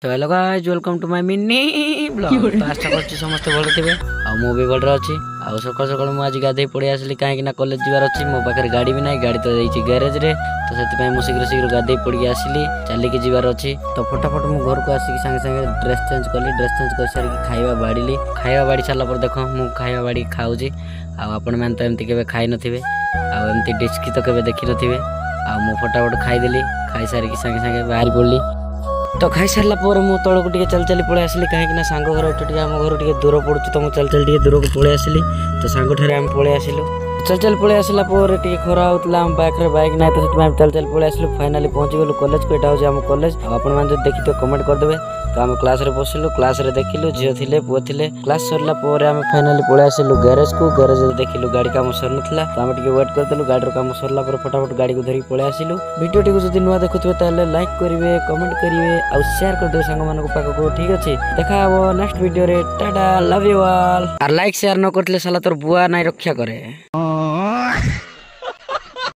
तो hello guys welcome to my mini blog. तो आशा करछि समस्त भल थिबे आ मो भी भल अछि। आ सकाळ सकाळ मु आज गाधे पड़ी आसली काहे ना कॉलेज जीवार अछि। मो पाखरे गाड़ी भी नाही, गाड़ी तो जाईछि गैरेज रे। तो सेति पय मु शीघ्र शीघ्र गाधे पड़ी आसली चली के जीवार अछि। तो फटाफट मु घर को आसी संगे संगे ड्रेस चेंज करली। ड्रेस चेंज कर सारी खाइबा बाड़ीली। खाइबा बाड़ी साला पर देखो मु खाइबा बाड़ी खाउछि। आ आपण मान तो एमति केबे खाइ नथिबे आ एमति डिस्की तो केबे देखि नथिबे। आ मु फटाफट खाइ देली। खाइ सारी के संगे संगे बाहर पड़ली। तो खाई सारा पर मु तल को चल चली पड़े आसली कहीं सांग घर एटे आम घर टे दूर पड़ू। तो मुझे चल चल दूर को पड़े आसली। तो सांग ठारे आम पड़े आसिलु। चल चल पड़े आसला खरा होता आम पाखे बैक ना तो चल चल पड़े आसलु। फाइनाली पहुंची गलु कॉलेज को। यहाँ हूँ आम कॉलेज। आपण मैंने जो देखी तो कमेंट करदे। तो आम क्लास रे बसिलु। क्लास रे देखिलु झील थे पुओ थे। क्लास सरला आम फाइनाली पड़े आसिलु गैरेज को। गैरेज देखिलु गाड़ी काम सर नाला। तो आम टे वेट करदेलु। गाड़ी काम सरला फटाफट गाड़ी को धरिक पड़े आसिलु। वीडियो टी जब नुआ देखुवे ताले लाइक करेंगे, कमेंट करेंगे और शेयर करदे सांग मानक पाखक। ठीक अच्छे देखा हम नेक्स्ट वीडियो रे। Tata love you all. और लाइक शेयर न करले साला तोर बुआ नहीं रक्षा करे।